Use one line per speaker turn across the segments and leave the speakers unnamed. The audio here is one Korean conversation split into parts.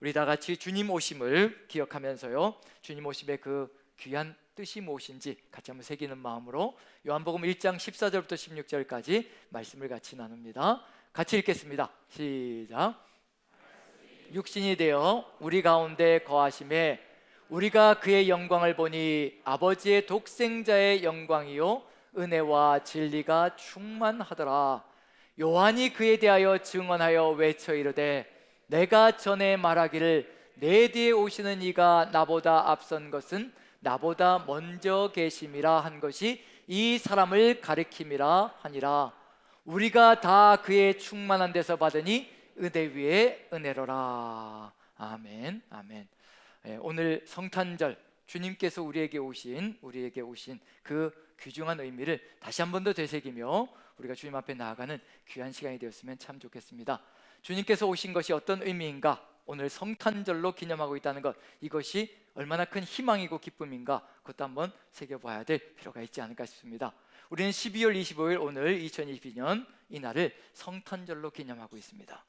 우리 다 같이 주님 오심을 기억하면서요, 주님 오심의 그 귀한 뜻이 무엇인지 같이 한번 새기는 마음으로 요한복음 1장 14절부터 16절까지 말씀을 같이 나눕니다. 같이 읽겠습니다. 시작. 육신이 되어 우리 가운데 거하심에 우리가 그의 영광을 보니 아버지의 독생자의 영광이요 은혜와 진리가 충만하더라. 요한이 그에 대하여 증언하여 외쳐 이르되 내가 전에 말하기를 내 뒤에 오시는 이가 나보다 앞선 것은 나보다 먼저 계심이라 한 것이 이 사람을 가리킴이라 하니라. 우리가 다 그의 충만한 데서 받으니 은혜 위에 은혜로라. 아멘. 아멘. 오늘 성탄절, 주님께서 우리에게 오신 그 귀중한 의미를 다시 한 번 더 되새기며 우리가 주님 앞에 나아가는 귀한 시간이 되었으면 참 좋겠습니다. 주님께서 오신 것이 어떤 의미인가, 오늘 성탄절로 기념하고 있다는 것, 이것이 얼마나 큰 희망이고 기쁨인가, 그것도 한번 새겨봐야 될 필요가 있지 않을까 싶습니다. 우리는 12월 25일 오늘 2022년 이날을 성탄절로 기념하고 있습니다.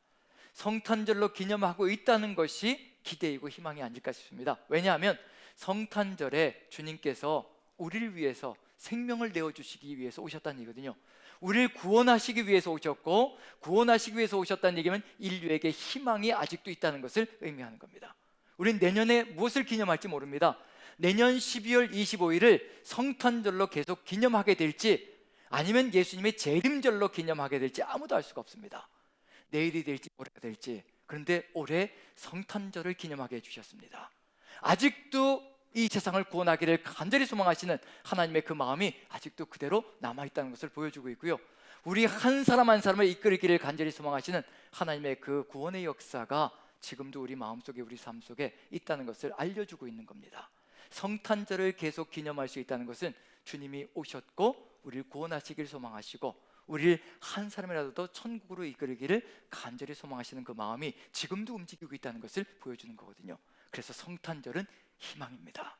성탄절로 기념하고 있다는 것이 기대이고 희망이 아닐까 싶습니다. 왜냐하면 성탄절에 주님께서 우리를 위해서 생명을 내어주시기 위해서 오셨다는 얘기거든요. 우리를 구원하시기 위해서 오셨고, 구원하시기 위해서 오셨다는 얘기면 인류에게 희망이 아직도 있다는 것을 의미하는 겁니다. 우린 내년에 무엇을 기념할지 모릅니다. 내년 12월 25일을 성탄절로 계속 기념하게 될지 아니면 예수님의 재림절로 기념하게 될지 아무도 알 수가 없습니다. 내일이 될지 모레가 될지. 그런데 올해 성탄절을 기념하게 해주셨습니다. 아직도 이 세상을 구원하기를 간절히 소망하시는 하나님의 그 마음이 아직도 그대로 남아있다는 것을 보여주고 있고요, 우리 한 사람 한 사람을 이끌기를 간절히 소망하시는 하나님의 그 구원의 역사가 지금도 우리 마음속에, 우리 삶 속에 있다는 것을 알려주고 있는 겁니다. 성탄절을 계속 기념할 수 있다는 것은 주님이 오셨고 우리를 구원하시길 소망하시고 우리를 한 사람이라도 더 천국으로 이끌기를 간절히 소망하시는 그 마음이 지금도 움직이고 있다는 것을 보여주는 거거든요. 그래서 성탄절은 희망입니다.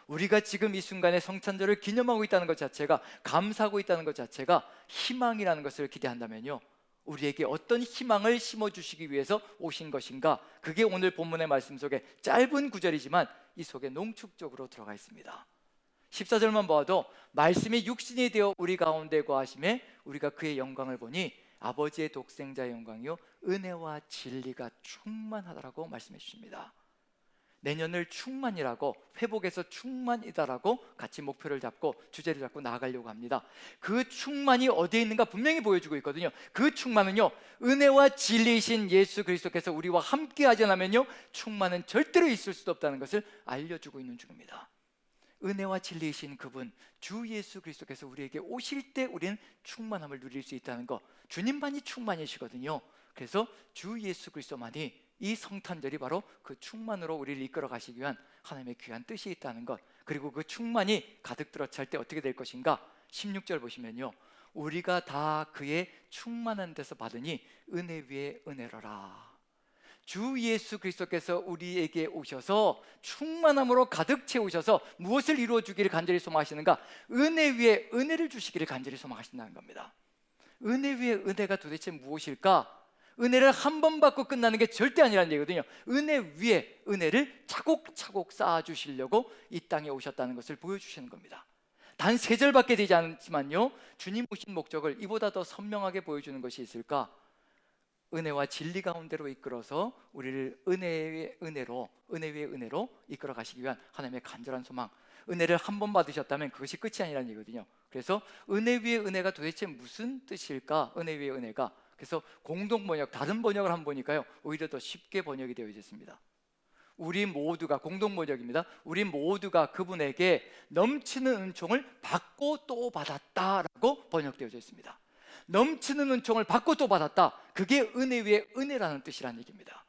우리가 지금 이 순간에 성탄절을 기념하고 있다는 것 자체가, 감사하고 있다는 것 자체가 희망이라는 것을 기대한다면요, 우리에게 어떤 희망을 심어주시기 위해서 오신 것인가, 그게 오늘 본문의 말씀 속에 짧은 구절이지만 이 속에 농축적으로 들어가 있습니다. 14절만 보아도 말씀이 육신이 되어 우리 가운데 거하심에 우리가 그의 영광을 보니 아버지의 독생자의 영광이요 은혜와 진리가 충만하다라고 말씀해 주십니다. 내년을 충만이라고, 회복에서 충만이다라고 같이 목표를 잡고 주제를 잡고 나아가려고 합니다. 그 충만이 어디에 있는가 분명히 보여주고 있거든요. 그 충만은요, 은혜와 진리이신 예수 그리스도께서 우리와 함께 하지 않으면요 충만은 절대로 있을 수도 없다는 것을 알려주고 있는 중입니다. 은혜와 진리이신 그분 주 예수 그리스도께서 우리에게 오실 때 우리는 충만함을 누릴 수 있다는 것, 주님만이 충만이시거든요. 그래서 주 예수 그리스도만이, 이 성탄절이 바로 그 충만으로 우리를 이끌어 가시기 위한 하나님의 귀한 뜻이 있다는 것, 그리고 그 충만이 가득 들어찰 때 어떻게 될 것인가, 16절 보시면요, 우리가 다 그의 충만한 데서 받으니 은혜 위에 은혜로라. 주 예수 그리스도께서 우리에게 오셔서 충만함으로 가득 채우셔서 무엇을 이루어 주기를 간절히 소망하시는가, 은혜 위에 은혜를 주시기를 간절히 소망하신다는 겁니다. 은혜 위에 은혜가 도대체 무엇일까? 은혜를 한 번 받고 끝나는 게 절대 아니라는 얘기거든요. 은혜 위에 은혜를 차곡차곡 쌓아주시려고 이 땅에 오셨다는 것을 보여주시는 겁니다. 단 3절밖에 되지 않지만요, 주님 오신 목적을 이보다 더 선명하게 보여주는 것이 있을까? 은혜와 진리 가운데로 이끌어서 우리를 은혜 위에 은혜로 이끌어 가시기 위한 하나님의 간절한 소망. 은혜를 한 번 받으셨다면 그것이 끝이 아니라는 얘기거든요. 그래서 은혜 위에 은혜가 도대체 무슨 뜻일까? 은혜 위에 은혜가, 그래서 공동 번역, 다른 번역을 한번 보니까요 오히려 더 쉽게 번역이 되어 있습니다. 우리 모두가, 공동 번역입니다, 우리 모두가 그분에게 넘치는 은총을 받고 또 받았다라고 번역되어져 있습니다. 넘치는 은총을 받고 또 받았다, 그게 은혜 위에 은혜라는 뜻이라는 얘기입니다.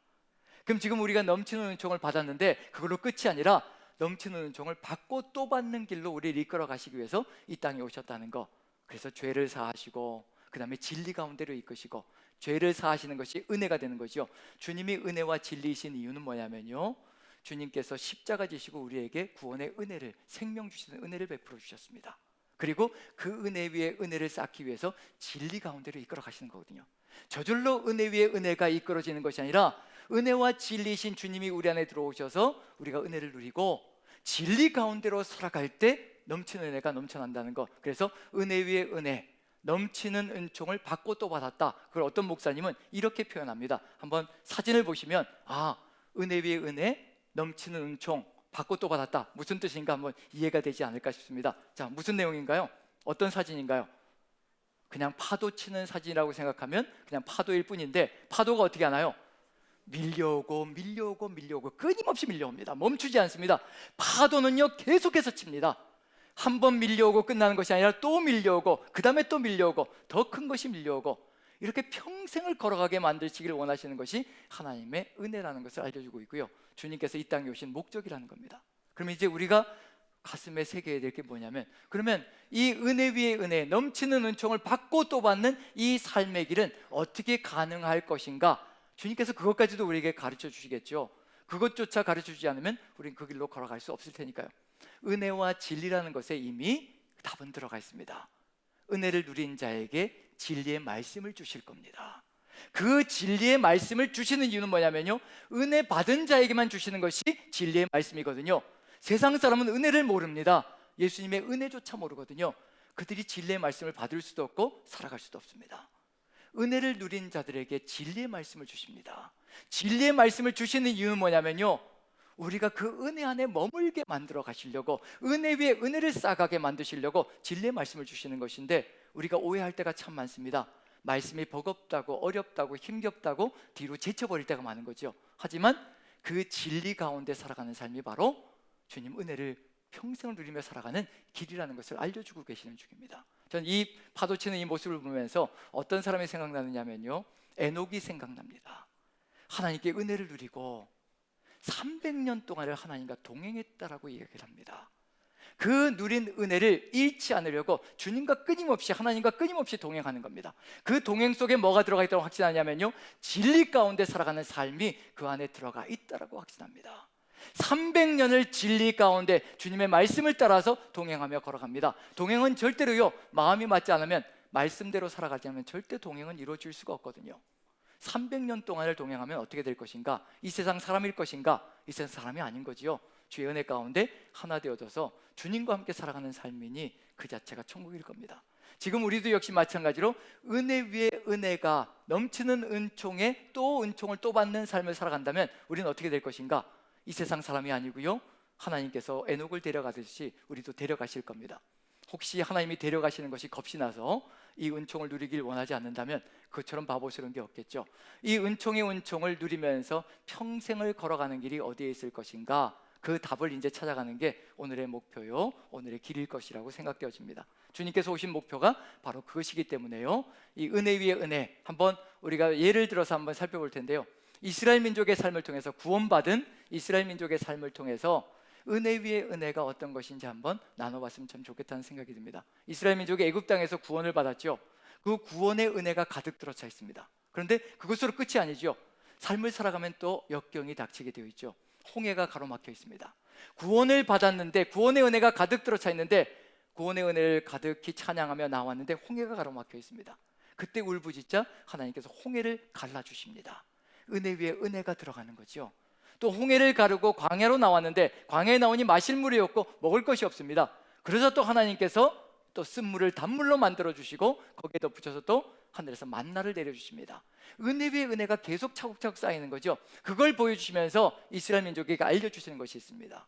그럼 지금 우리가 넘치는 은총을 받았는데 그걸로 끝이 아니라 넘치는 은총을 받고 또 받는 길로 우리를 이끌어 가시기 위해서 이 땅에 오셨다는 거. 그래서 죄를 사하시고 그 다음에 진리 가운데로 이끄시고, 죄를 사하시는 것이 은혜가 되는 거죠. 주님이 은혜와 진리이신 이유는 뭐냐면요, 주님께서 십자가 지시고 우리에게 구원의 은혜를, 생명 주시는 은혜를 베풀어 주셨습니다. 그리고 그 은혜 위에 은혜를 쌓기 위해서 진리 가운데로 이끌어 가시는 거거든요. 저절로 은혜 위에 은혜가 이끌어지는 것이 아니라 은혜와 진리이신 주님이 우리 안에 들어오셔서 우리가 은혜를 누리고 진리 가운데로 살아갈 때 넘치는 은혜가 넘쳐난다는 것. 그래서 은혜 위에 은혜, 넘치는 은총을 받고 또 받았다. 그걸 어떤 목사님은 이렇게 표현합니다. 한번 사진을 보시면 은혜 위에 은혜, 넘치는 은총, 받고 또 받았다. 무슨 뜻인가 한번 이해가 되지 않을까 싶습니다. 자, 무슨 내용인가요? 어떤 사진인가요? 그냥 파도 치는 사진이라고 생각하면 그냥 파도일 뿐인데, 파도가 어떻게 하나요? 밀려오고 밀려오고 밀려오고 끊임없이 밀려옵니다. 멈추지 않습니다. 파도는요 계속해서 칩니다. 한 번 밀려오고 끝나는 것이 아니라 또 밀려오고 그 다음에 또 밀려오고 더 큰 것이 밀려오고, 이렇게 평생을 걸어가게 만드시기를 원하시는 것이 하나님의 은혜라는 것을 알려주고 있고요, 주님께서 이 땅에 오신 목적이라는 겁니다. 그러면 이제 우리가 가슴에 새겨야 될 게 뭐냐면, 그러면 이 은혜 위에 은혜, 넘치는 은총을 받고 또 받는 이 삶의 길은 어떻게 가능할 것인가? 주님께서 그것까지도 우리에게 가르쳐 주시겠죠. 그것조차 가르쳐 주지 않으면 우리는 그 길로 걸어갈 수 없을 테니까요. 은혜와 진리라는 것에 이미 답은 들어가 있습니다. 은혜를 누린 자에게 진리의 말씀을 주실 겁니다. 그 진리의 말씀을 주시는 이유는 뭐냐면요, 은혜 받은 자에게만 주시는 것이 진리의 말씀이거든요. 세상 사람은 은혜를 모릅니다. 예수님의 은혜조차 모르거든요. 그들이 진리의 말씀을 받을 수도 없고 살아갈 수도 없습니다. 은혜를 누린 자들에게 진리의 말씀을 주십니다. 진리의 말씀을 주시는 이유는 뭐냐면요, 우리가 그 은혜 안에 머물게 만들어 가시려고, 은혜 위에 은혜를 쌓아가게 만드시려고 진리의 말씀을 주시는 것인데, 우리가 오해할 때가 참 많습니다. 말씀이 버겁다고 어렵다고 힘겹다고 뒤로 제쳐버릴 때가 많은 거죠. 하지만 그 진리 가운데 살아가는 삶이 바로 주님 은혜를 평생을 누리며 살아가는 길이라는 것을 알려주고 계시는 중입니다. 저는 이 파도치는 이 모습을 보면서 어떤 사람이 생각나느냐면요, 에녹이 생각납니다. 하나님께 은혜를 누리고 300년 동안을 하나님과 동행했다라고 이야기를 합니다. 그 누린 은혜를 잃지 않으려고 주님과 끊임없이, 하나님과 끊임없이 동행하는 겁니다. 그 동행 속에 뭐가 들어가 있다고 확신하냐면요, 진리 가운데 살아가는 삶이 그 안에 들어가 있다라고 확신합니다. 300년을 진리 가운데 주님의 말씀을 따라서 동행하며 걸어갑니다. 동행은 절대로요, 마음이 맞지 않으면, 말씀대로 살아가지 않으면 절대 동행은 이루어질 수가 없거든요. 300년 동안을 동행하면 어떻게 될 것인가? 이 세상 사람일 것인가? 이 세상 사람이 아닌 거지요. 주의 은혜 가운데 하나 되어져서 주님과 함께 살아가는 삶이니 그 자체가 천국일 겁니다. 지금 우리도 역시 마찬가지로 은혜 위에 은혜가 넘치는 은총에 또 은총을 또 받는 삶을 살아간다면 우리는 어떻게 될 것인가? 이 세상 사람이 아니고요, 하나님께서 에녹을 데려가듯이 우리도 데려가실 겁니다. 혹시 하나님이 데려가시는 것이 겁이 나서 이 은총을 누리길 원하지 않는다면 그처럼 바보스러운 게 없겠죠. 이 은총의 은총을 누리면서 평생을 걸어가는 길이 어디에 있을 것인가? 그 답을 이제 찾아가는 게 오늘의 목표요, 오늘의 길일 것이라고 생각되어집니다. 주님께서 오신 목표가 바로 그것이기 때문에요, 이 은혜 위에 은혜, 한번 우리가 예를 들어서 한번 살펴볼 텐데요, 이스라엘 민족의 삶을 통해서, 구원받은 이스라엘 민족의 삶을 통해서 은혜 위에 은혜가 어떤 것인지 한번 나눠봤으면 참 좋겠다는 생각이 듭니다. 이스라엘 민족이 애굽 땅에서 구원을 받았죠. 그 구원의 은혜가 가득 들어차 있습니다. 그런데 그것으로 끝이 아니죠. 삶을 살아가면 또 역경이 닥치게 되어 있죠. 홍해가 가로막혀 있습니다. 구원을 받았는데, 구원의 은혜가 가득 들어차 있는데, 구원의 은혜를 가득히 찬양하며 나왔는데 홍해가 가로막혀 있습니다. 그때 울부짖자 하나님께서 홍해를 갈라주십니다. 은혜 위에 은혜가 들어가는 거죠. 또 홍해를 가르고 광야로 나왔는데 광야에 나오니 마실 물이 없고 먹을 것이 없습니다. 그래서 또 하나님께서 또 쓴물을 단물로 만들어 주시고 거기에 덧붙여서 또 하늘에서 만나를 내려주십니다. 은혜 위에 은혜가 계속 차곡차곡 쌓이는 거죠. 그걸 보여주시면서 이스라엘 민족에게 알려주시는 것이 있습니다.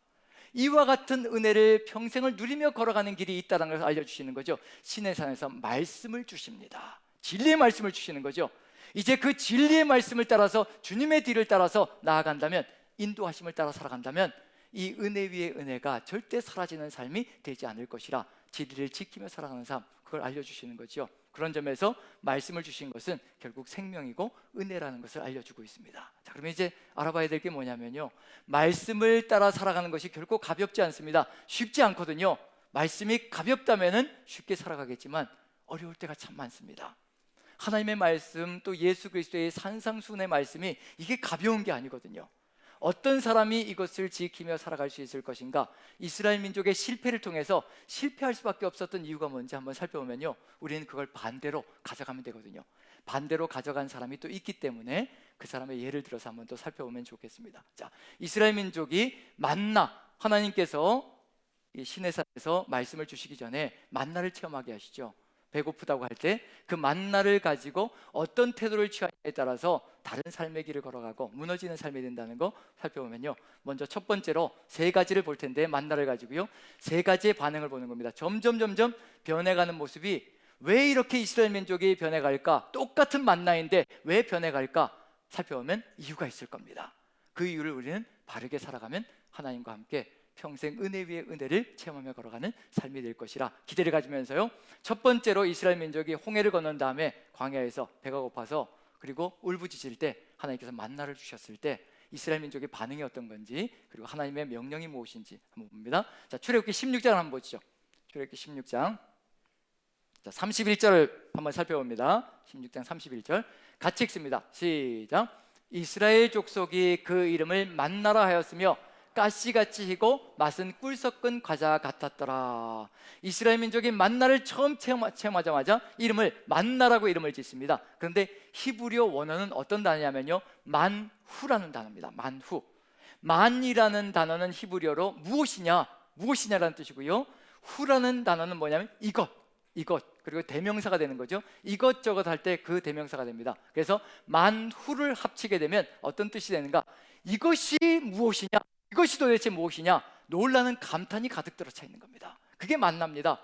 이와 같은 은혜를 평생을 누리며 걸어가는 길이 있다는 것을 알려주시는 거죠. 시내산에서 말씀을 주십니다. 진리의 말씀을 주시는 거죠. 이제 그 진리의 말씀을 따라서, 주님의 뒤를 따라서 나아간다면, 인도하심을 따라 살아간다면 이 은혜 위의 은혜가 절대 사라지는 삶이 되지 않을 것이라, 진리를 지키며 살아가는 삶, 그걸 알려주시는 거죠. 그런 점에서 말씀을 주신 것은 결국 생명이고 은혜라는 것을 알려주고 있습니다. 자, 그러면 이제 알아봐야 될 게 뭐냐면요, 말씀을 따라 살아가는 것이 결코 가볍지 않습니다. 쉽지 않거든요. 말씀이 가볍다면 쉽게 살아가겠지만 어려울 때가 참 많습니다. 하나님의 말씀, 또 예수 그리스도의 산상수훈의 말씀이 이게 가벼운 게 아니거든요. 어떤 사람이 이것을 지키며 살아갈 수 있을 것인가? 이스라엘 민족의 실패를 통해서 실패할 수밖에 없었던 이유가 뭔지 한번 살펴보면요, 우리는 그걸 반대로 가져가면 되거든요. 반대로 가져간 사람이 또 있기 때문에 그 사람의 예를 들어서 한번 또 살펴보면 좋겠습니다. 자, 이스라엘 민족이 만나, 하나님께서 이 시내산에서 말씀을 주시기 전에 만나를 체험하게 하시죠. 배고프다고 할 때 그 만나를 가지고 어떤 태도를 취하냐에 따라서 다른 삶의 길을 걸어가고 무너지는 삶이 된다는 거 살펴보면요, 먼저 첫 번째로 세 가지를 볼 텐데, 만나를 가지고요 세 가지의 반응을 보는 겁니다. 점점 변해가는 모습이, 왜 이렇게 이스라엘 민족이 변해갈까? 똑같은 만나인데 왜 변해갈까? 살펴보면 이유가 있을 겁니다. 그 이유를 우리는 바르게 살아가면 하나님과 함께 평생 은혜 위에 은혜를 체험하며 걸어가는 삶이 될 것이라 기대를 가지면서요, 첫 번째로 이스라엘 민족이 홍해를 건넌 다음에 광야에서 배가 고파서 그리고 울부짖을 때 하나님께서 만나를 주셨을 때 이스라엘 민족의 반응이 어떤 건지, 그리고 하나님의 명령이 무엇인지 한번 봅니다. 자, 출애굽기 16장을 한번 보시죠. 출애굽기 16장, 자, 31절을 한번 살펴봅니다. 16장 31절 같이 읽습니다. 시작. 이스라엘 족속이 그 이름을 만나라 하였으며 가시같이 희고 맛은 꿀 섞은 과자 같았더라. 이스라엘 민족이 만나를 처음 체험하자마자 이름을 만나라고 이름을 짓습니다. 그런데 히브리어 원어는 어떤 단어냐면요, 만후라는 단어입니다. 만후. 만이라는 단어는 히브리어로 무엇이냐라는 뜻이고요, 후라는 단어는 뭐냐면 이것, 그리고 대명사가 되는 거죠. 이것저것 할 때 그 대명사가 됩니다. 그래서 만후를 합치게 되면 어떤 뜻이 되는가? 이것이 무엇이냐? 이것이 도대체 무엇이냐? 놀라는 감탄이 가득 들어차 있는 겁니다. 그게 만납니다.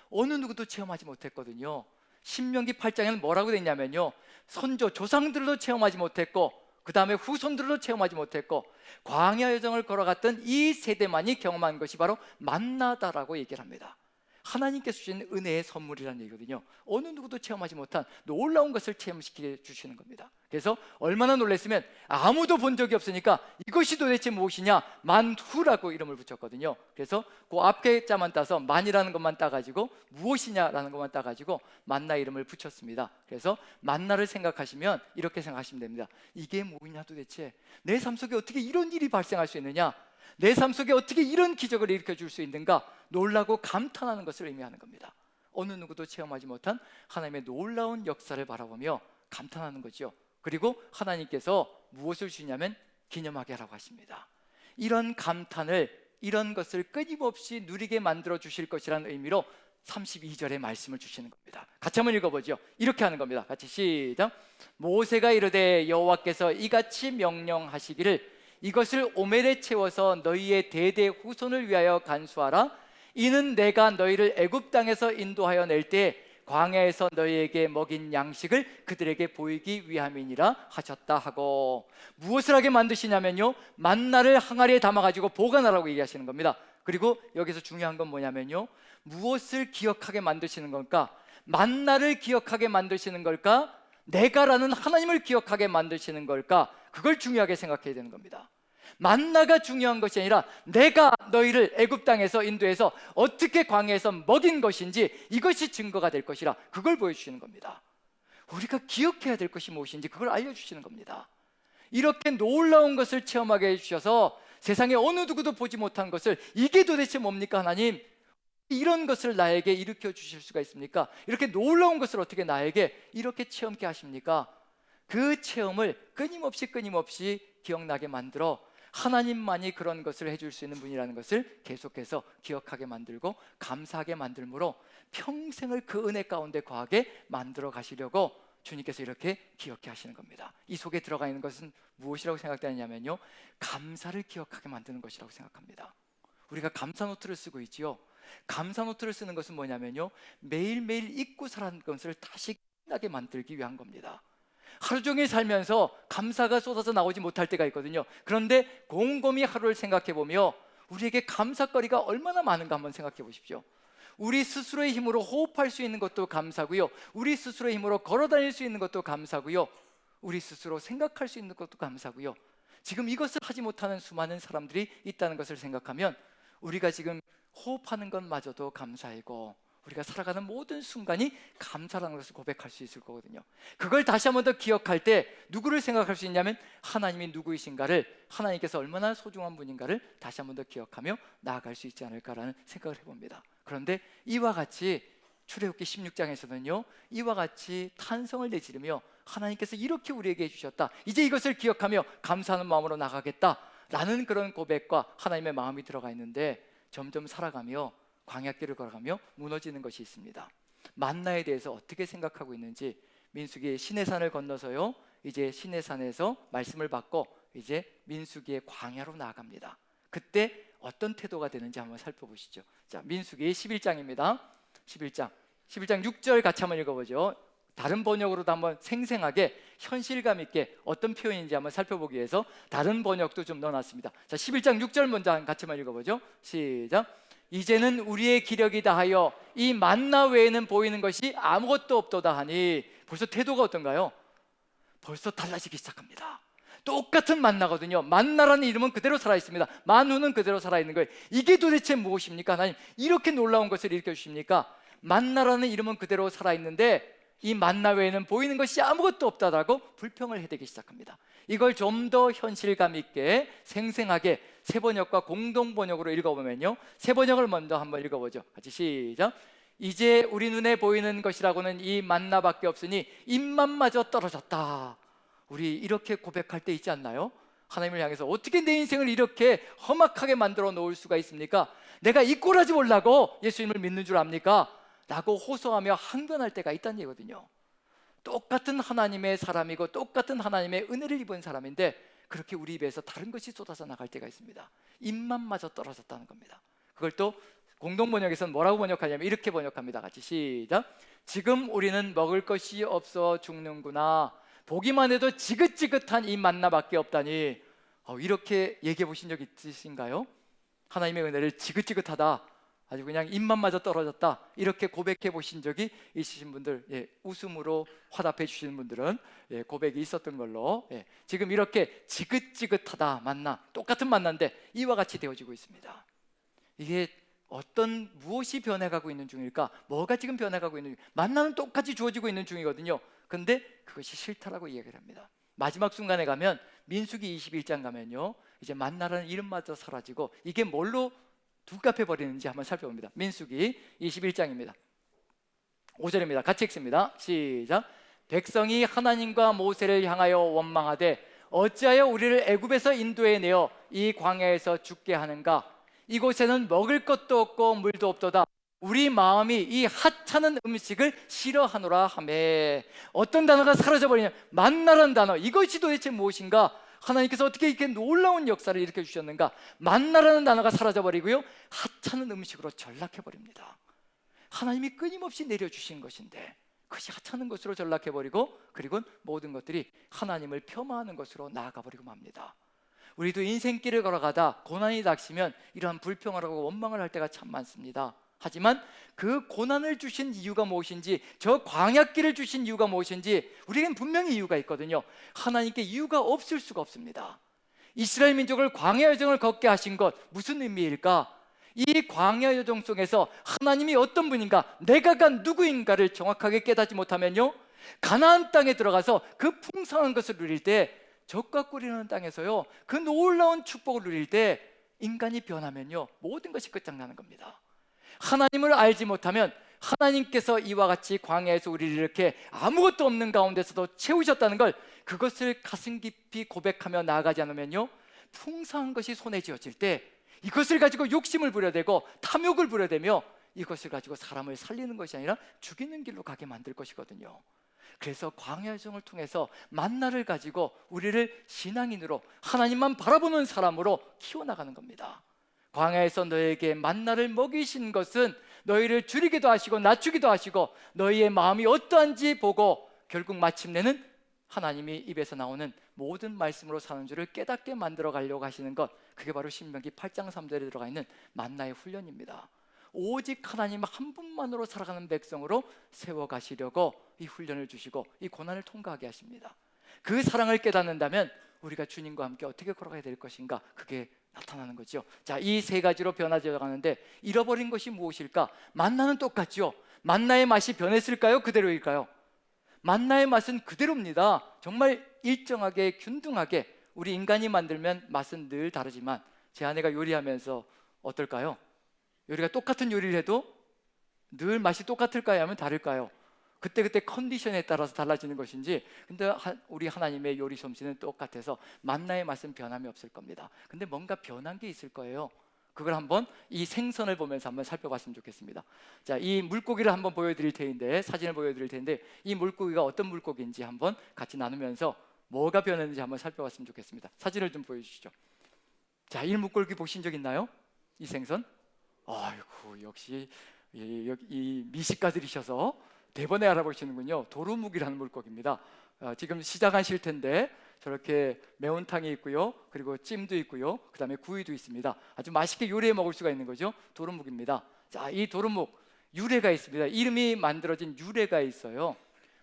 어느 누구도 체험하지 못했거든요. 신명기 8장에는 뭐라고 되냐면요, 선조 조상들도 체험하지 못했고 그 다음에 후손들도 체험하지 못했고 광야 여정을 걸어갔던 이 세대만이 경험한 것이 바로 만나다라고 얘기를 합니다. 하나님께서 주신 은혜의 선물이라는 얘기거든요. 어느 누구도 체험하지 못한 놀라운 것을 체험시켜 주시는 겁니다. 그래서 얼마나 놀랐으면 아무도 본 적이 없으니까 이것이 도대체 무엇이냐, 만후라고 이름을 붙였거든요. 그래서 그 앞에 자만 따서 만이라는 것만 따가지고 무엇이냐라는 것만 따가지고 만나 이름을 붙였습니다. 그래서 만나를 생각하시면 이렇게 생각하시면 됩니다. 이게 뭐냐, 도대체 내 삶 속에 어떻게 이런 일이 발생할 수 있느냐, 내 삶 속에 어떻게 이런 기적을 일으켜 줄 수 있는가, 놀라고 감탄하는 것을 의미하는 겁니다. 어느 누구도 체험하지 못한 하나님의 놀라운 역사를 바라보며 감탄하는 거죠. 그리고 하나님께서 무엇을 주냐면 기념하게 하라고 하십니다. 이런 감탄을, 이런 것을 끊임없이 누리게 만들어 주실 것이라는 의미로 32절의 말씀을 주시는 겁니다. 같이 한번 읽어보죠. 이렇게 하는 겁니다. 같이 시작. 모세가 이르되 여호와께서 이같이 명령하시기를 이것을 오멜에 채워서 너희의 대대 후손을 위하여 간수하라. 이는 내가 너희를 애굽 땅에서 인도하여 낼 때 광야에서 너희에게 먹인 양식을 그들에게 보이기 위함이니라 하셨다 하고, 무엇을 하게 만드시냐면요, 만나를 항아리에 담아가지고 보관하라고 얘기하시는 겁니다. 그리고 여기서 중요한 건 뭐냐면요, 무엇을 기억하게 만드시는 걸까? 만나를 기억하게 만드시는 걸까? 내가라는 하나님을 기억하게 만드시는 걸까? 그걸 중요하게 생각해야 되는 겁니다. 만나가 중요한 것이 아니라 내가 너희를 애굽 땅에서 인도해서 어떻게 광야에서 먹인 것인지 이것이 증거가 될 것이라, 그걸 보여주시는 겁니다. 우리가 기억해야 될 것이 무엇인지 그걸 알려주시는 겁니다. 이렇게 놀라운 것을 체험하게 해주셔서 세상에 어느 누구도 보지 못한 것을, 이게 도대체 뭡니까 하나님? 이런 것을 나에게 일으켜 주실 수가 있습니까? 이렇게 놀라운 것을 어떻게 나에게 이렇게 체험케 하십니까? 그 체험을 끊임없이 기억나게 만들어 하나님만이 그런 것을 해줄 수 있는 분이라는 것을 계속해서 기억하게 만들고 감사하게 만들므로 평생을 그 은혜 가운데 거하게 만들어 가시려고 주님께서 이렇게 기억해 하시는 겁니다. 이 속에 들어가 있는 것은 무엇이라고 생각되느냐면요, 감사를 기억하게 만드는 것이라고 생각합니다. 우리가 감사 노트를 쓰고 있지요. 감사 노트를 쓰는 것은 뭐냐면요, 매일매일 잊고 살았던 것을 다시 기억나게 만들기 위한 겁니다. 하루 종일 살면서 감사가 쏟아져 나오지 못할 때가 있거든요. 그런데 곰곰이 하루를 생각해 보며 우리에게 감사거리가 얼마나 많은가 한번 생각해 보십시오. 우리 스스로의 힘으로 호흡할 수 있는 것도 감사고요, 우리 스스로의 힘으로 걸어 다닐 수 있는 것도 감사고요, 우리 스스로 생각할 수 있는 것도 감사고요. 지금 이것을 하지 못하는 수많은 사람들이 있다는 것을 생각하면 우리가 지금 호흡하는 것마저도 감사이고 우리가 살아가는 모든 순간이 감사라는 것을 고백할 수 있을 거거든요. 그걸 다시 한 번 더 기억할 때 누구를 생각할 수 있냐면 하나님이 누구이신가를, 하나님께서 얼마나 소중한 분인가를 다시 한 번 더 기억하며 나아갈 수 있지 않을까라는 생각을 해봅니다. 그런데 이와 같이 출애굽기 16장에서는요, 이와 같이 탄성을 내지르며 하나님께서 이렇게 우리에게 해주셨다, 이제 이것을 기억하며 감사하는 마음으로 나가겠다라는 그런 고백과 하나님의 마음이 들어가 있는데, 점점 살아가며 광야길을 걸어가며 무너지는 것이 있습니다. 만나에 대해서 어떻게 생각하고 있는지, 민수기 시내산을 건너서요, 이제 시내산에서 말씀을 받고 이제 민수기의 광야로 나아갑니다. 그때 어떤 태도가 되는지 한번 살펴보시죠. 자, 민수기 11장입니다. 11장 6절 같이 한번 읽어보죠. 다른 번역으로도 한번 생생하게 현실감 있게 어떤 표현인지 한번 살펴보기 위해서 다른 번역도 좀 넣어놨습니다. 자, 11장 6절 먼저 같이 한번 읽어보죠. 시작. 이제는 우리의 기력이 다하여 이 만나 외에는 보이는 것이 아무것도 없도다 하니, 벌써 태도가 어떤가요? 벌써 달라지기 시작합니다. 똑같은 만나거든요. 만나라는 이름은 그대로 살아있습니다. 만우는 그대로 살아있는 거예요. 이게 도대체 무엇입니까? 하나님, 이렇게 놀라운 것을 일으켜 주십니까? 만나라는 이름은 그대로 살아있는데 이 만나 외에는 보이는 것이 아무것도 없다라고 불평을 해대기 시작합니다. 이걸 좀 더 현실감 있게 생생하게 세 번역과 공동 번역으로 읽어보면요, 세 번역을 먼저 한번 읽어보죠. 같이 시작. 이제 우리 눈에 보이는 것이라고는 이 만나밖에 없으니 입맛마저 떨어졌다. 우리 이렇게 고백할 때 있지 않나요? 하나님을 향해서 어떻게 내 인생을 이렇게 험악하게 만들어 놓을 수가 있습니까? 내가 이 꼴하지 보려고 예수님을 믿는 줄 압니까? 라고 호소하며 항변할 때가 있다는 얘기거든요. 똑같은 하나님의 사람이고 똑같은 하나님의 은혜를 입은 사람인데 그렇게 우리 입에서 다른 것이 쏟아져 나갈 때가 있습니다. 입맛마저 떨어졌다는 겁니다. 그걸 또 공동번역에서는 뭐라고 번역하냐면 이렇게 번역합니다. 같이 시작. 지금 우리는 먹을 것이 없어 죽는구나. 보기만 해도 지긋지긋한 이 만나밖에 없다니. 이렇게 얘기해 보신 적 있으신가요? 하나님의 은혜를 지긋지긋하다, 아주 그냥 입맛마저 떨어졌다, 이렇게 고백해 보신 적이 있으신 분들, 웃음으로 화답해 주시는 분들은 고백이 있었던 걸로, 지금 이렇게 지긋지긋하다 만나, 똑같은 만나인데 이와 같이 되어지고 있습니다. 이게 무엇이 변해가고 있는 중일까? 뭐가 지금 변해가고 있는 중일까? 만나는 똑같이 주어지고 있는 중이거든요. 근데 그것이 싫다라고 이야기를 합니다. 마지막 순간에 가면 민수기 21장 가면요, 이제 만나라는 이름마저 사라지고 이게 뭘로 둔갑해 버리는지 한번 살펴봅니다. 민수기 21장입니다. 5절입니다. 같이 읽습니다. 시작. 백성이 하나님과 모세를 향하여 원망하되 어찌하여 우리를 애굽에서 인도해 내어 이 광야에서 죽게 하는가? 이곳에는 먹을 것도 없고 물도 없도다. 우리 마음이 이 하찮은 음식을 싫어하노라 하매. 어떤 단어가 사라져버리냐? 만나라는 단어, 이것이 도대체 무엇인가? 하나님께서 어떻게 이렇게 놀라운 역사를 일으켜 주셨는가? 만나라는 단어가 사라져버리고요, 하찮은 음식으로 전락해버립니다. 하나님이 끊임없이 내려주신 것인데 그것이 하찮은 것으로 전락해버리고, 그리고 모든 것들이 하나님을 폄하하는 것으로 나아가버리고 맙니다. 우리도 인생길을 걸어가다 고난이 닥치면 이러한 불평을 하고 원망을 할 때가 참 많습니다. 하지만 그 고난을 주신 이유가 무엇인지, 저 광야길을 주신 이유가 무엇인지 우리에겐 분명히 이유가 있거든요. 하나님께 이유가 없을 수가 없습니다. 이스라엘 민족을 광야 여정을 걷게 하신 것, 무슨 의미일까? 이 광야 여정 속에서 하나님이 어떤 분인가, 내가 간 누구인가를 정확하게 깨닫지 못하면요, 가나안 땅에 들어가서 그 풍성한 것을 누릴 때, 젖과 꿀이 흐르는 땅에서요, 그 놀라운 축복을 누릴 때 인간이 변하면요, 모든 것이 끝장나는 겁니다. 하나님을 알지 못하면 하나님께서 이와 같이 광야에서 우리를 이렇게 아무것도 없는 가운데서도 채우셨다는 걸, 그것을 가슴 깊이 고백하며 나아가지 않으면요, 풍성한 것이 손에 쥐어질 때 이것을 가지고 욕심을 부려대고 탐욕을 부려대며 이것을 가지고 사람을 살리는 것이 아니라 죽이는 길로 가게 만들 것이거든요. 그래서 광야 여정을 통해서 만나를 가지고 우리를 신앙인으로, 하나님만 바라보는 사람으로 키워나가는 겁니다. 광야에서 너에게 만나를 먹이신 것은 너희를 줄이기도 하시고 낮추기도 하시고 너희의 마음이 어떠한지 보고 결국 마침내는 하나님이 입에서 나오는 모든 말씀으로 사는 줄을 깨닫게 만들어 가려고 하시는 것, 그게 바로 신명기 8장 3절에 들어가 있는 만나의 훈련입니다. 오직 하나님 한 분만으로 살아가는 백성으로 세워가시려고 이 훈련을 주시고 이 고난을 통과하게 하십니다. 그 사랑을 깨닫는다면 우리가 주님과 함께 어떻게 걸어가야 될 것인가, 그게 나타나는 거죠. 자, 이 세 가지로 변화되어 가는데 잃어버린 것이 무엇일까? 만나는 똑같죠. 만나의 맛이 변했을까요? 그대로일까요? 만나의 맛은 그대로입니다. 정말 일정하게 균등하게 우리 인간이 만들면 맛은 늘 다르지만 제 아내가 요리하면서 어떨까요? 요리가 똑같은 요리를 해도 늘 맛이 똑같을까요? 하면 다를까요? 그때그때 컨디션에 따라서 달라지는 것인지, 근데 우리 하나님의 요리 솜씨는 똑같아서 만나의 맛은 변함이 없을 겁니다. 근데 뭔가 변한 게 있을 거예요. 그걸 한번 이 생선을 보면서 한번 살펴봤으면 좋겠습니다. 자, 이 물고기를 한번 보여드릴 텐데, 사진을 보여드릴 텐데, 이 물고기가 어떤 물고기인지 한번 같이 나누면서 뭐가 변했는지 한번 살펴봤으면 좋겠습니다. 사진을 좀 보여주시죠. 자, 이 물고기 보신 적 있나요? 이 생선? 아이고, 역시 이 미식가들이셔서 대번에 알아보시는군요. 도루묵이라는 물고기입니다. 지금 시작하실 텐데 저렇게 매운탕이 있고요, 그리고 찜도 있고요, 그 다음에 구이도 있습니다. 아주 맛있게 요리해 먹을 수가 있는 거죠. 도루묵입니다. 자, 이 도루묵 유래가 있습니다. 이름이 만들어진 유래가 있어요.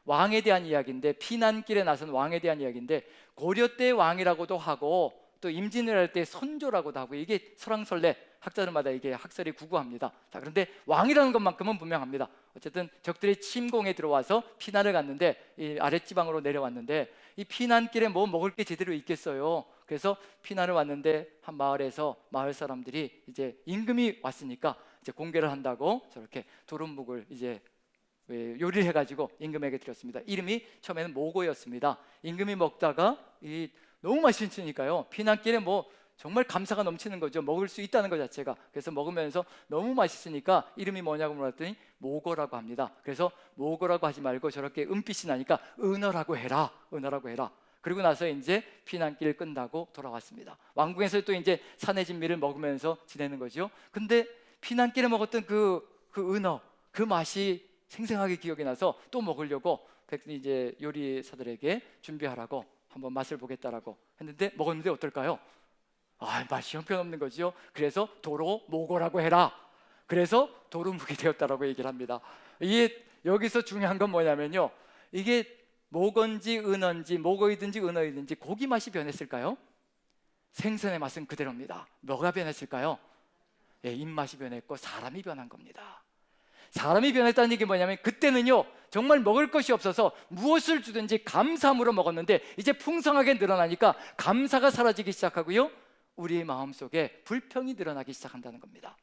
왕에 대한 이야기인데, 피난길에 나선 왕에 대한 이야기인데, 고려 때 왕이라고도 하고 또 임진을 할 때 선조라고도 하고, 이게 설왕설래 학자들마다 이게 학설이 구구합니다. 자, 그런데 왕이라는 것만큼은 분명합니다. 어쨌든 적들이 침공에 들어와서 피난을 갔는데, 이 아랫지방으로 내려왔는데, 이 피난길에 뭐 먹을 게 제대로 있겠어요. 그래서 피난을 왔는데 한 마을에서 마을 사람들이 이제 임금이 왔으니까 이제 공개를 한다고 저렇게 도루묵을 이제 요리를 해가지고 임금에게 드렸습니다. 이름이 처음에는 모고였습니다. 임금이 먹다가 이 너무 맛있으니까요, 피난길에 뭐 정말 감사가 넘치는 거죠. 먹을 수 있다는 것 자체가. 그래서 먹으면서 너무 맛있으니까 이름이 뭐냐고 물었더니 모고라고 합니다. 그래서 모고라고 하지 말고 저렇게 은빛이 나니까 은어라고 해라, 은어라고 해라. 그리고 나서 이제 피난길 끝나고 돌아왔습니다. 왕궁에서 또 이제 산의 진미를 먹으면서 지내는 거죠. 근데 피난길에 먹었던 그 은어, 그 맛이 생생하게 기억이 나서 또 먹으려고 이제 요리사들에게 준비하라고 한번 맛을 보겠다라고 했는데, 먹었는데 어떨까요? 맛이 형편없는 거죠. 그래서 도로 모고라고 해라. 그래서 도루묵이 되었다라고 얘기를 합니다. 이게 여기서 중요한 건 뭐냐면요, 이게 모건지 은어인지 모거이든지 은어이든지 고기 맛이 변했을까요? 생선의 맛은 그대로입니다. 뭐가 변했을까요? 입맛이 변했고 사람이 변한 겁니다. 사람이 변했다는 얘기 뭐냐면, 그때는요 정말 먹을 것이 없어서 무엇을 주든지 감사함으로 먹었는데, 이제 풍성하게 늘어나니까 감사가 사라지기 시작하고요, 우리의 마음속에 불평이 늘어나기 시작한다는 겁니다.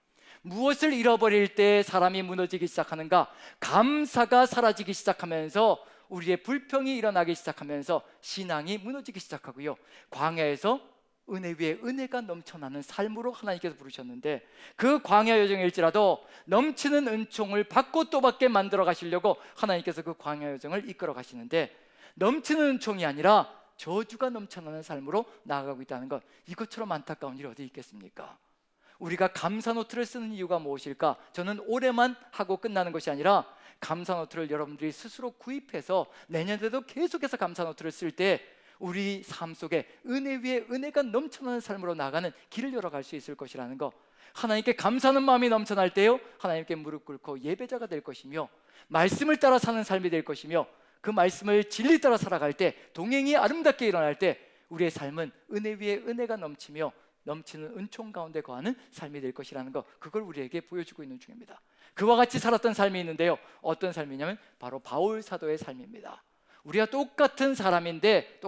무엇을 잃어버릴 때 사람이 무너지기 시작하는가? 감사가 사라지기 시작하면서 우리의 불평이 일어나기 시작하면서 신앙이 무너지기 시작하고요, 광야에서 은혜 위에 은혜가 넘쳐나는 삶으로 하나님께서 부르셨는데, 그 광야 여정일지라도 넘치는 은총을 받고 또 받게 만들어 가시려고 하나님께서 그 광야 여정을 이끌어 가시는데, 넘치는 은총이 아니라 저주가 넘쳐나는 삶으로 나아가고 있다는 것, 이것처럼 안타까운 일이 어디 있겠습니까? 우리가 감사 노트를 쓰는 이유가 무엇일까? 저는 올해만 하고 끝나는 것이 아니라 감사 노트를 여러분들이 스스로 구입해서 내년에도 계속해서 감사 노트를 쓸 때 우리 삶 속에 은혜 위에 은혜가 넘쳐나는 삶으로 나가는 길을 열어갈 수 있을 것이라는 것, 하나님께 감사하는 마음이 넘쳐날 때요, 하나님께 무릎 꿇고 예배자가 될 것이며, 말씀을 따라 사는 삶이 될 것이며, 그 말씀을 진리 따라 살아갈 때, 동행이 아름답게 일어날 때 우리의 삶은 은혜 위에 은혜가 넘치며 넘치는 은총 가운데 거하는 삶이 될 것이라는 것, 그걸 우리에게 보여주고 있는 중입니다. 그와 같이 살았던 삶이 있는데요, 어떤 삶이냐면 바로 바울 사도의 삶입니다. 우리가 똑같은 사람인데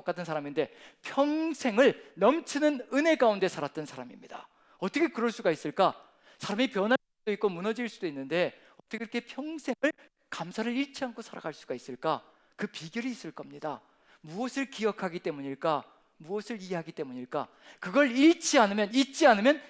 평생을 넘치는 은혜 가운데 살았던 사람입니다. 어떻게 그럴 수가 있을까? 사람이 변할 수도 있고 무너질 수도 있는데 어떻게 그렇게 평생을 감사를 잃지 않고 살아갈 수가 있을까? 그 비결이 있을 겁니다. 무엇을 기억하기 때문일까? 무엇을 이해하기 때문일까? 그걸 잊지 않으면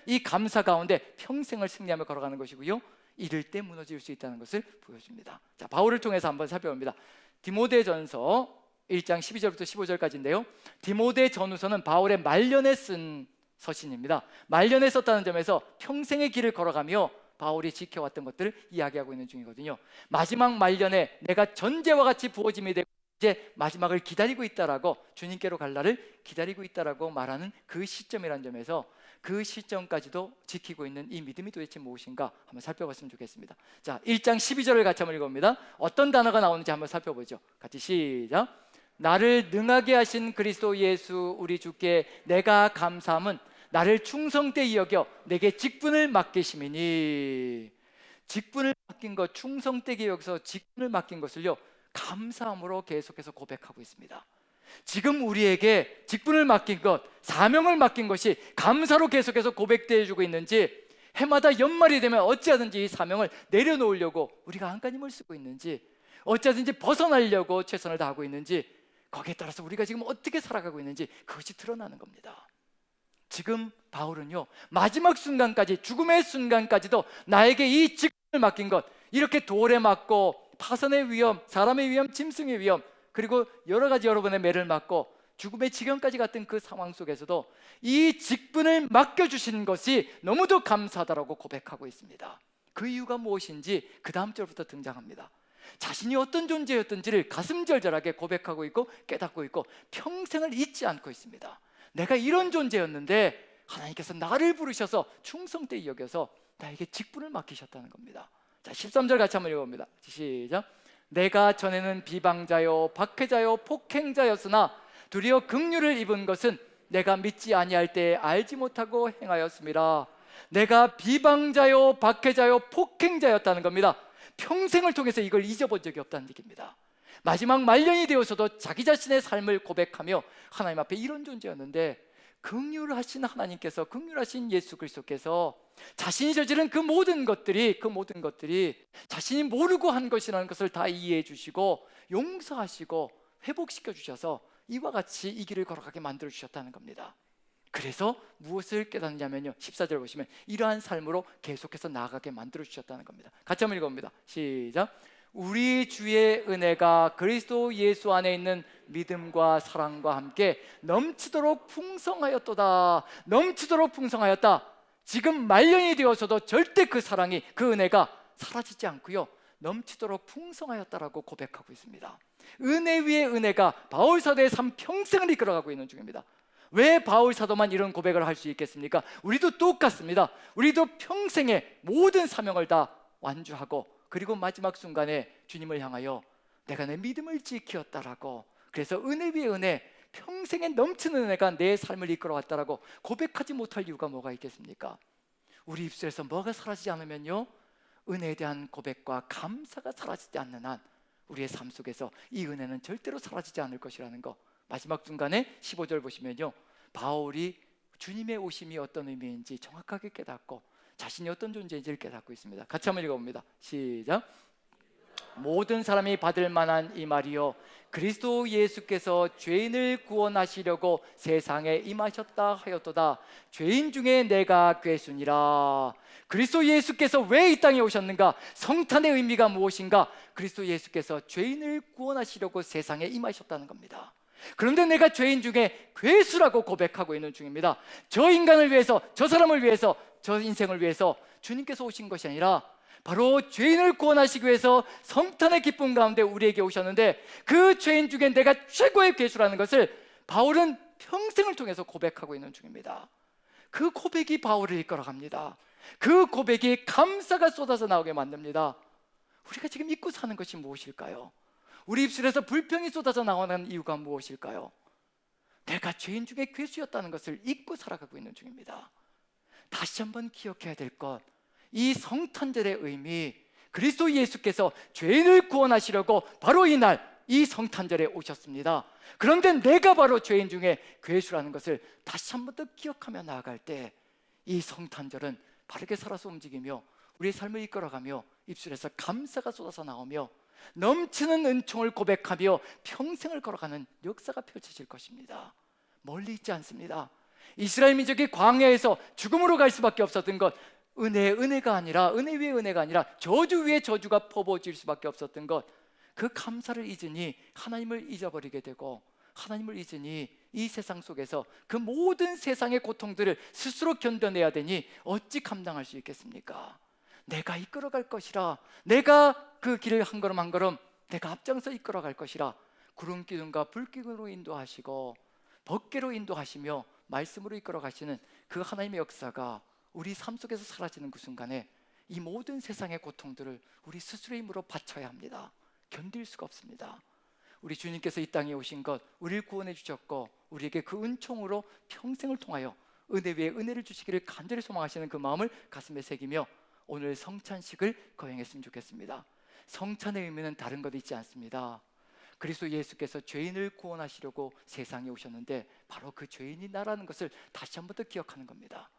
이 감사 가운데 평생을 승리하며 걸어가는 것이고요, 이럴 때 무너질 수 있다는 것을 보여줍니다. 자, 바울을 통해서 한번 살펴봅니다. 디모데전서 1장 12절부터 15절까지인데요, 디모데 전후서는 바울의 말년에 쓴 서신입니다. 말년에 썼다는 점에서 평생의 길을 걸어가며 바울이 지켜왔던 것들을 이야기하고 있는 중이거든요. 마지막 말년에 내가 전제와 같이 부어짐이 되고 이제 마지막을 기다리고 있다라고, 주님께로 갈 날을 기다리고 있다라고 말하는 그 시점이라는 점에서 그 시점까지도 지키고 있는 이 믿음이 도대체 무엇인가 한번 살펴봤으면 좋겠습니다. 자, 1장 12절을 같이 한번 읽어봅니다. 어떤 단어가 나오는지 한번 살펴보죠. 같이 시작. 나를 능하게 하신 그리스도 예수 우리 주께 내가 감사함은 나를 충성되이 여겨 내게 직분을 맡기심이니. 직분을 맡긴 것, 충성되게 여기서 직분을 맡긴 것을요, 감사함으로 계속해서 고백하고 있습니다. 지금 우리에게 직분을 맡긴 것, 사명을 맡긴 것이 감사로 계속해서 고백되어 주고 있는지, 해마다 연말이 되면 어찌하든지 이 사명을 내려놓으려고 우리가 안간힘을 쓰고 있는지, 어쩌든지 벗어나려고 최선을 다하고 있는지, 거기에 따라서 우리가 지금 어떻게 살아가고 있는지 그것이 드러나는 겁니다. 지금 바울은요, 마지막 순간까지, 죽음의 순간까지도 나에게 이 직분을 맡긴 것, 이렇게 돌에 맞고 파선의 위험, 사람의 위험, 짐승의 위험, 그리고 여러 가지 여러분의 매를 맞고 죽음의 지경까지 갔던 그 상황 속에서도 이 직분을 맡겨주신 것이 너무도 감사하다라고 고백하고 있습니다. 그 이유가 무엇인지 그 다음 절부터 등장합니다. 자신이 어떤 존재였던지를 가슴절절하게 고백하고 있고 깨닫고 있고 평생을 잊지 않고 있습니다. 내가 이런 존재였는데 하나님께서 나를 부르셔서 충성되이 여겨서 나에게 직분을 맡기셨다는 겁니다. 자, 13절 같이 한번 읽어봅니다. 시작. 내가 전에는 비방자요 박해자요 폭행자였으나 도리어 긍휼을 입은 것은 내가 믿지 아니할 때에 알지 못하고 행하였음이라. 내가 비방자요 박해자요 폭행자였다는 겁니다. 평생을 통해서 이걸 잊어본 적이 없다는 얘기입니다. 마지막 말년이 되어서도 자기 자신의 삶을 고백하며 하나님 앞에 이런 존재였는데, 긍휼하신 하나님께서, 긍휼하신 예수 그리스도께서 자신이 저지른 그 모든 것들이 자신이 모르고 한 것이라는 것을 다 이해해 주시고 용서하시고 회복시켜 주셔서 이와 같이 이 길을 걸어가게 만들어 주셨다는 겁니다. 그래서 무엇을 깨닫냐면요, 14절 보시면 이러한 삶으로 계속해서 나아가게 만들어 주셨다는 겁니다. 같이 한번 읽어봅니다. 시작. 우리 주의 은혜가 그리스도 예수 안에 있는 믿음과 사랑과 함께 넘치도록 풍성하였도다. 넘치도록 풍성하였다. 지금 말년이 되어서도 절대 그 사랑이, 그 은혜가 사라지지 않고요, 넘치도록 풍성하였다라고 고백하고 있습니다. 은혜 위에 은혜가 바울 사도의 삶 평생을 이끌어가고 있는 중입니다. 왜 바울 사도만 이런 고백을 할 수 있겠습니까? 우리도 똑같습니다. 우리도 평생의 모든 사명을 다 완주하고, 그리고 마지막 순간에 주님을 향하여 내가 내 믿음을 지켰다라고, 그래서 은혜 위에 은혜, 평생에 넘치는 은혜가 내 삶을 이끌어왔다라고 고백하지 못할 이유가 뭐가 있겠습니까? 우리 입술에서 뭐가 사라지지 않으면요, 은혜에 대한 고백과 감사가 사라지지 않는 한 우리의 삶 속에서 이 은혜는 절대로 사라지지 않을 것이라는 거. 마지막 중간에 15절 보시면요, 바울이 주님의 오심이 어떤 의미인지 정확하게 깨닫고 자신이 어떤 존재인지를 깨닫고 있습니다. 같이 한번 읽어봅니다. 시작. 모든 사람이 받을 만한 이 말이요, 그리스도 예수께서 죄인을 구원하시려고 세상에 임하셨다 하였도다. 죄인 중에 내가 괴순이라. 그리스도 예수께서 왜 이 땅에 오셨는가? 성탄의 의미가 무엇인가? 그리스도 예수께서 죄인을 구원하시려고 세상에 임하셨다는 겁니다. 그런데 내가 죄인 중에 괴수라고 고백하고 있는 중입니다. 저 인간을 위해서, 저 사람을 위해서, 저 인생을 위해서 주님께서 오신 것이 아니라 바로 죄인을 구원하시기 위해서 성탄의 기쁨 가운데 우리에게 오셨는데, 그 죄인 중에 내가 최고의 괴수라는 것을 바울은 평생을 통해서 고백하고 있는 중입니다. 그 고백이 바울을 이끌어갑니다. 그 고백이 감사가 쏟아져 나오게 만듭니다. 우리가 지금 잊고 사는 것이 무엇일까요? 우리 입술에서 불평이 쏟아져 나오는 이유가 무엇일까요? 내가 죄인 중에 괴수였다는 것을 잊고 살아가고 있는 중입니다. 다시 한번 기억해야 될 것, 이 성탄절의 의미, 그리스도 예수께서 죄인을 구원하시려고 바로 이날, 이 성탄절에 오셨습니다. 그런데 내가 바로 죄인 중에 괴수라는 것을 다시 한번 더 기억하며 나아갈 때, 이 성탄절은 바르게 살아서 움직이며 우리의 삶을 이끌어가며 입술에서 감사가 쏟아져 나오며 넘치는 은총을 고백하며 평생을 걸어가는 역사가 펼쳐질 것입니다. 멀리 있지 않습니다. 이스라엘 민족이 광야에서 죽음으로 갈 수밖에 없었던 것, 은혜가 아니라, 은혜 위에 은혜가 아니라 저주 위에 저주가 퍼부어질 수밖에 없었던 것, 그 감사를 잊으니 하나님을 잊어버리게 되고, 하나님을 잊으니 이 세상 속에서 그 모든 세상의 고통들을 스스로 견뎌내야 되니 어찌 감당할 수 있겠습니까? 내가 이끌어갈 것이라, 내가 그 길을 한 걸음 한 걸음 내가 앞장서 이끌어갈 것이라, 구름 기둥과 불 기둥으로 인도하시고 법궤로 인도하시며 말씀으로 이끌어가시는 그 하나님의 역사가 우리 삶 속에서 사라지는 그 순간에 이 모든 세상의 고통들을 우리 스스로의 힘으로 바쳐야 합니다. 견딜 수가 없습니다. 우리 주님께서 이 땅에 오신 것, 우리를 구원해 주셨고 우리에게 그 은총으로 평생을 통하여 은혜 위에 은혜를 주시기를 간절히 소망하시는 그 마음을 가슴에 새기며 오늘 성찬식을 거행했으면 좋겠습니다. 성찬의 의미는 다른 것 있지 않습니다. 그리스도 예수께서 죄인을 구원하시려고 세상에 오셨는데 바로 그 죄인이 나라는 것을 다시 한 번 더 기억하는 겁니다.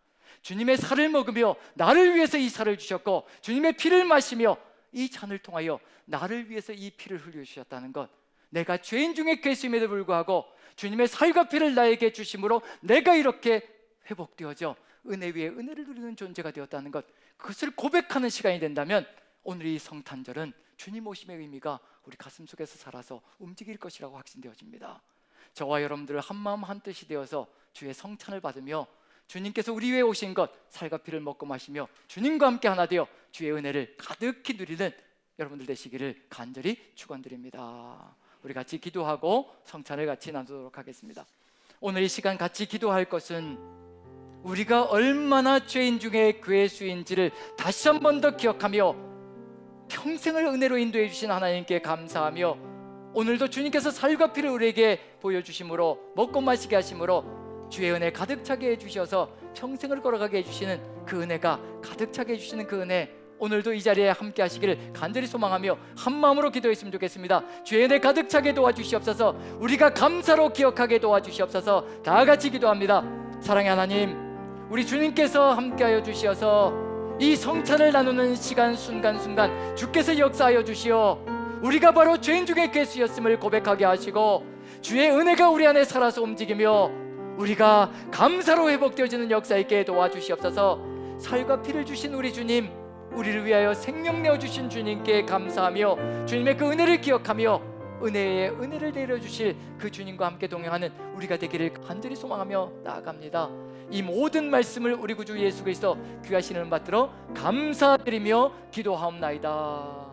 주님의 살을 먹으며 나를 위해서 이 살을 주셨고 주님의 피를 마시며 이 잔을 통하여 나를 위해서 이 피를 흘려주셨다는 것, 내가 죄인 중에 괴수임에도 불구하고 주님의 살과 피를 나에게 주심으로 내가 이렇게 회복되어져 은혜 위에 은혜를 누리는 존재가 되었다는 것, 그것을 고백하는 시간이 된다면 오늘 이 성탄절은 주님 오심의 의미가 우리 가슴 속에서 살아서 움직일 것이라고 확신되어집니다. 저와 여러분들 한마음 한뜻이 되어서 주의 성찬을 받으며 주님께서 우리 위에 오신 것, 살과 피를 먹고 마시며 주님과 함께 하나 되어 주의 은혜를 가득히 누리는 여러분들 되시기를 간절히 축원드립니다. 우리 같이 기도하고 성찬을 같이 나누도록 하겠습니다. 오늘 이 시간 같이 기도할 것은 우리가 얼마나 죄인 중에 괴수인지를 다시 한 번 더 기억하며 평생을 은혜로 인도해 주신 하나님께 감사하며 오늘도 주님께서 살과 피를 우리에게 보여주심으로 먹고 마시게 하심으로 주의 은혜 가득 차게 해주셔서 평생을 걸어가게 해주시는 그 은혜가 가득 차게 해주시는 그 은혜, 오늘도 이 자리에 함께 하시기를 간절히 소망하며 한마음으로 기도했으면 좋겠습니다. 주의 은혜 가득 차게 도와주시옵소서. 우리가 감사로 기억하게 도와주시옵소서. 다 같이 기도합니다. 사랑의 하나님, 우리 주님께서 함께하여 주시어서 이 성찬을 나누는 시간 순간순간 주께서 역사하여 주시어 우리가 바로 죄인 중에 괴수였음을 고백하게 하시고 주의 은혜가 우리 안에 살아서 움직이며 우리가 감사로 회복되어지는 역사 있게 도와주시옵소서. 살과 피를 주신 우리 주님, 우리를 위하여 생명 내어주신 주님께 감사하며 주님의 그 은혜를 기억하며 은혜에 은혜를 내려주실 그 주님과 함께 동행하는 우리가 되기를 간절히 소망하며 나아갑니다. 이 모든 말씀을 우리 구주 예수 그리스도 귀하신 이름 받들어 감사드리며 기도하옵나이다.